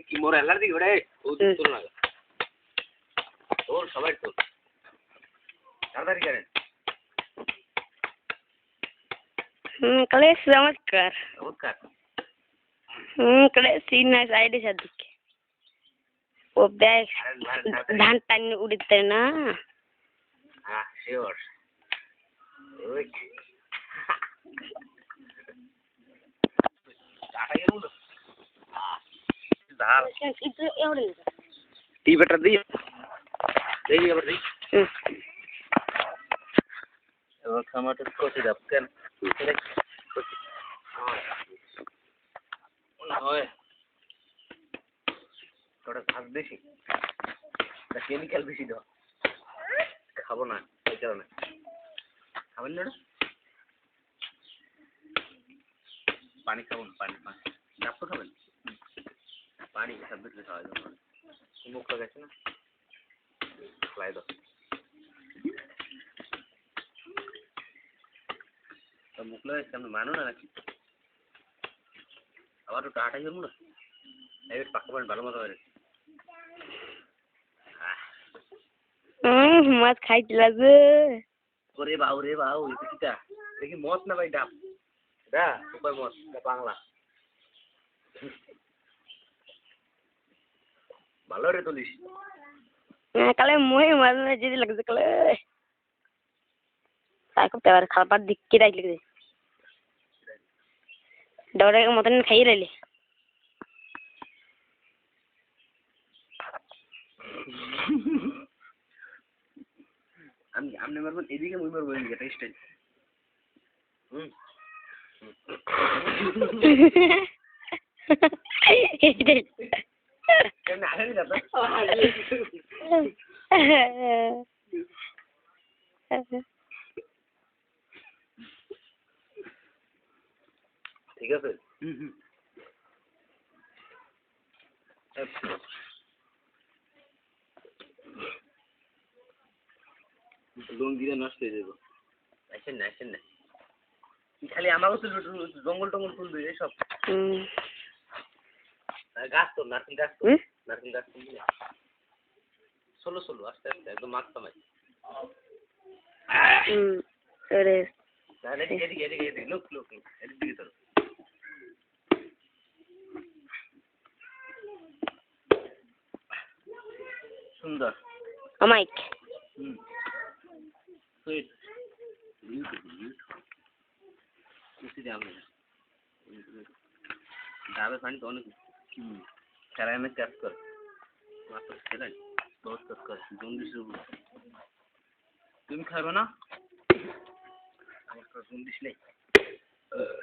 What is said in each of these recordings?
কি মোর এলার দিকে ওরে তোর না তোর সবাই তোর তাড়াতাড়ি করেন कलेश नमस्कार नमस्कार कलेश सीना साइड से दिखे वो बैग धान टाइम उड़ते ना हाँ श्योर ओके टाटा ये रूल हाँ दाल itu yang udah टी बेटर दी दे बर दी और टमाटर को से दबकन ওই তোরা ঘাস বেশি না কেমিক্যাল বেশি দাও খাবো না এই কারণে খাবেন না পানি খাবো না পানি পানি ডাব তো খাবেন পানি সব বেশি খাওয়া যাবে মুখ লাগাচ্ছে না লাই দাও তো মুখ লাগাচ্ছে আপনি মানো না নাকি আবার তো টাটাই করবো না এই পাকা পানি ভালো মতো হয় মাছ খাইছিলা যে ওরে বাউ এটা কিটা দেখি মত না ভাই ডাব দা উপর মত বাংলা ভালো রে তুলিস কালে মই মাছ না যদি লাগছে কালে তাই করতে পারে খাবার দিক কি রাখ লিখে ডরে মতন খাই রাইলে আমনে মারবেন এদিকে মুই মারবো এদিকে এটা স্টাইল কেন আরে না ঠিক আছে লঙ্গিরা নষ্ট হয়ে যাবো আসেন না খালি আমাকেও তো জঙ্গল টঙ্গল তুলবে এইসব গাছ তো নারকেল গাছ তুলবে ষোলো আস্তে আস্তে একদম মাছ কামাই এদিকে লোক এদিকে তোর সুন্দর মাইক সুইট डाबे पानी तो कराई में टेस्ट कर मात्र खेलें बहुत टेस्ट कर जूंडिस तुम खाए ना আমার জুন্ডিস নেই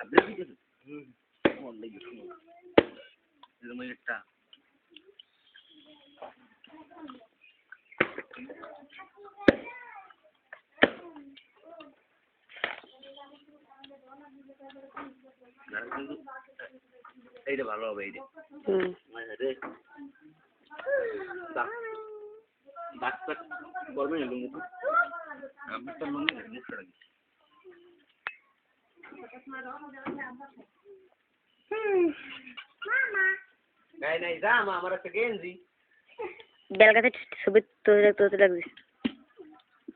আপনি কি করছেন মন লেগে শুনো এরকম একটা এইটা ভালো হবে এইটা ডাক্তার করবেন লুঙ্গি তো আমি তো লুঙ্গি মুখটা রাখি নাই যা আমার একটা গেঞ্জি বেলগাতে ছবি তোতে লাগবে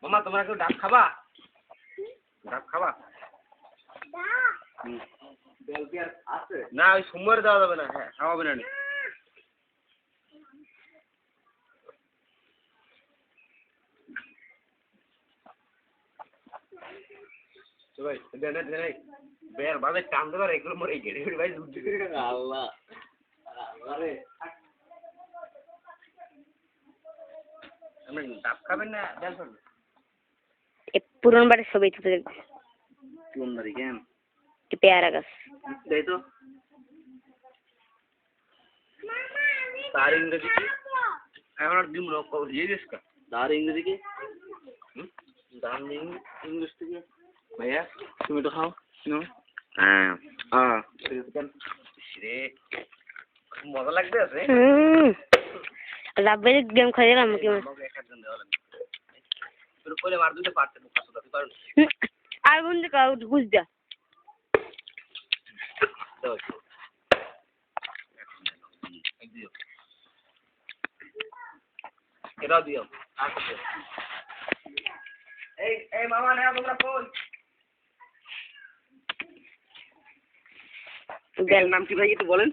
মামা তোমরা কেউ ডাব খাবা না ওই সোমবার দেওয়া যাবে না হ্যাঁ খাওয়াবে না ভাই বের বাজে টানতে পারে এগুলো মরে গেড়ে ভাই আল্লাহ ডাব খাবেন না পুরন বাড়ির ছবি তুলতে লাগবে কোন বাড়ি কেন পেয়ারা গাছ তাই তো তার ইংরেজি কি এখন আর দিম লোক ইয়ে গেছে তার ইংরেজি কি দাম ইংলিশ থেকে ভাইয়া তুমি তো খাও রে মজা লাগবে আছে রাব্বে গেম খেলাম কি তোর কোলে মার দিতে পারতে মুখ আসতে পারো আর বন্ধু কাউ বুঝ দা দাও দিও এটাও দিও এই মামা না তোমরা কই বেল নাম কি ভাই একটু বলেন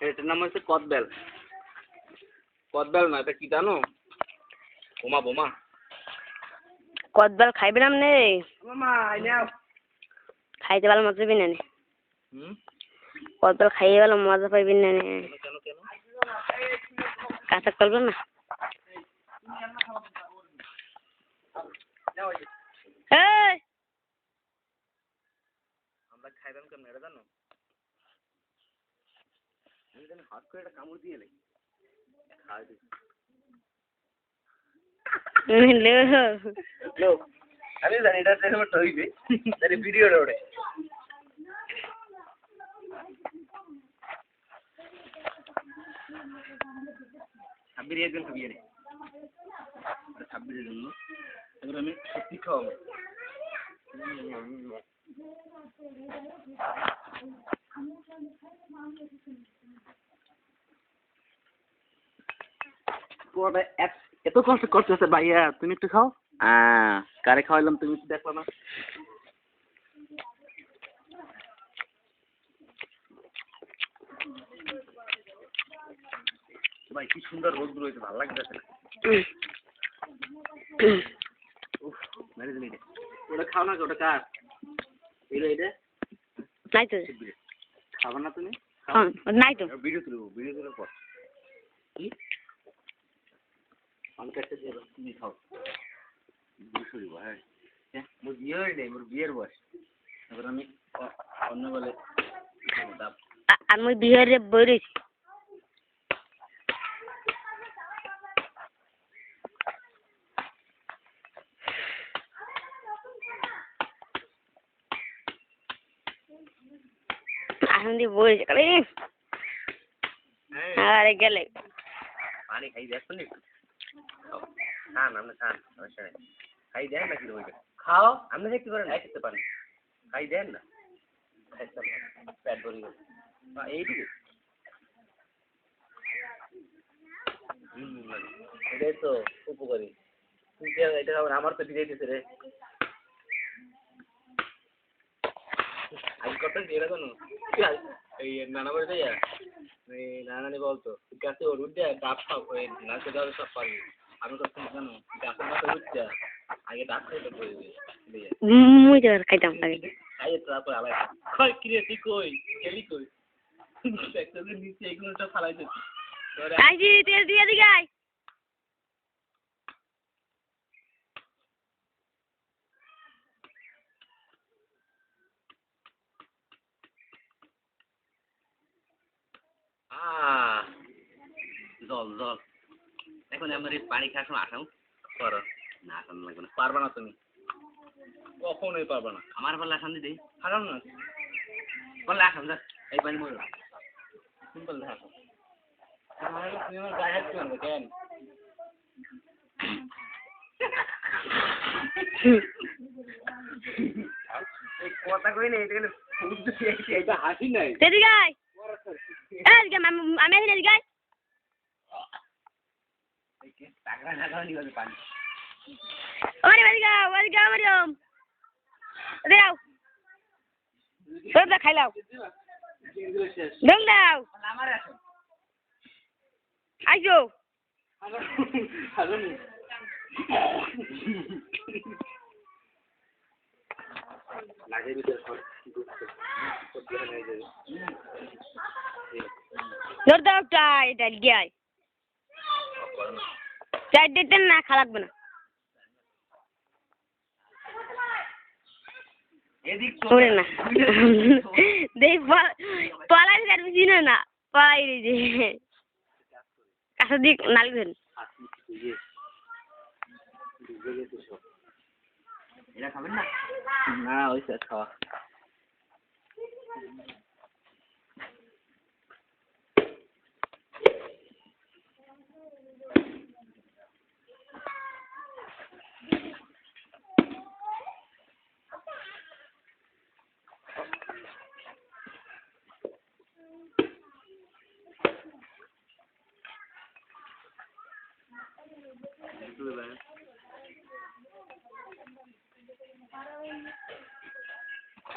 এটার নাম হচ্ছে কদবেল না এটা কি জানো বোমা বোমা কদবেল খাইবে না নে মামা নাও খাইতে ভালো মজা পাবি না নে হুম কদবেল খাইয়ে ভালো মজা পাবি না নে কেন কাঁচা করবে না এই আমরা খাইলাম কেমন এটা জানো আমি জানি হাত করে একটা কামড় দিয়ে নেই খাই দিই আমি জানি এটা দেখে হইবে তাহলে ভিডিওটা ওঠে ছাব্বিরের জন্য বিয়ে নেই ছাব্বিরের জন্য এবার আমি সত্যি খাওয়াবো এত কষ্ট করতেছে ভাইয়া তুমি একটু খাও কারে খাওয়াইলাম তুমি একটু দেখো না ভাই কি সুন্দর রোদ রয়েছে ভালো লাগতেছে না মেরে দিলি ওটা খাও না ওটা কার এটা নাই তো খাবো না তুমি নাই তো ভিডিও তুলবো পর কি আমি কাছে দিয়ে তুমি খাও শুরু হ্যাঁ মোর বিয়ে হয় নাই মোর বিয়ের বয়স এবার আমি অন্য বলে আমি বিহারে বইরেছি এখন দিয়ে বইরেছি কালে আরে গেলে পানি খাই দেখো নি খান আপনি খান সমস্যা নেই খাই দেন না কিন্তু খাও আপনি দেখতে পারেন না খেতে পারেন খাই দেন না পেট ভরে গেল এইটুকু এটাই তো উপকারী এটা খাবার আমার তো বিজয় দিতে রে আজ কত দিয়ে রাখো এই নানা বাড়িতে যা নানানি বলতো গাছে ওর উঠে ডাব খাও ওই নাচে যাবে সব পারবি আমি তো জানো গাছের মাথা উঠছে আগে ডাব খাইতে পড়ে দিয়ে মুই তো খাইতাম লাগে খাইয়ে তারপর আলাই কই কিরে তুই কই গেলি কই একটা নিচে এগুলো সব ফালাই দিচ্ছি আইজি তেল দিয়ে দিকে আয় জল এখন আমার এই পানি খাওয়ার সময় আসাও করো না আসান লাগবে না পারবে না তুমি কখনোই পারবে না আমার পারলে আসান দিদি খারাপ না বললে আসান যা এই পানি মরে সিম্পল আসো তুমি আমার গায়ে হাত করবে কেন এই কথা কই না এটা হাসি নাই এদিকে আয় এদিকে আমি এদিকে আয় টাকা না খাওয়ানি হবে পানি ওরে এদিকে মারিয়াম দাও সব খাইলাও দল দাও আমার আসো আইজো হাজানি লাগে ভিতরে জোর দাও এটা গিয়ে চার দিতে না খা লাগবে না এদিক ওরে না দেই পালাই আর বুঝিনা না পালাই রে যে কাছে দিক নালি ধরে এরা খাবেন না না ওইসব খাওয়া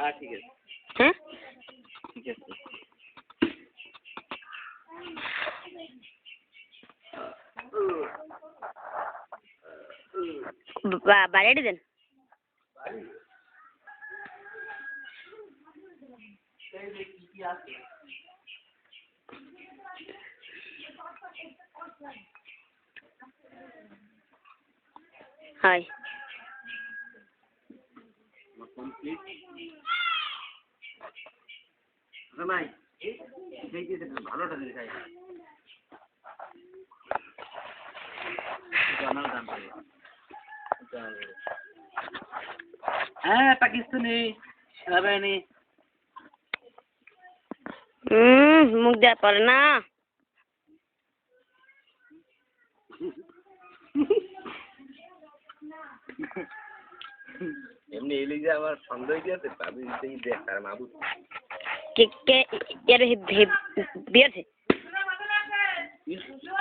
হ্যাঁ ঠিক আছে হ্যাঁ ঠিক আছে বাড়িয়ে দেন হয় কমপ্লিট নাই এই যে ভালোটা দিলে খাই জানাল দাম করে হ্যাঁ পাকিস্তানি সেনাবাহিনী মুখ দেওয়া পড়ে না এমনি এলি যে আমার সন্দেহ কি আছে আমি দেখ আর মাবু কে কে এর বিয়েছে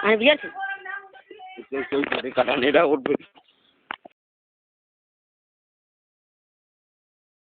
আর বিয়েছে কেউ কাটা নেড়া উঠবে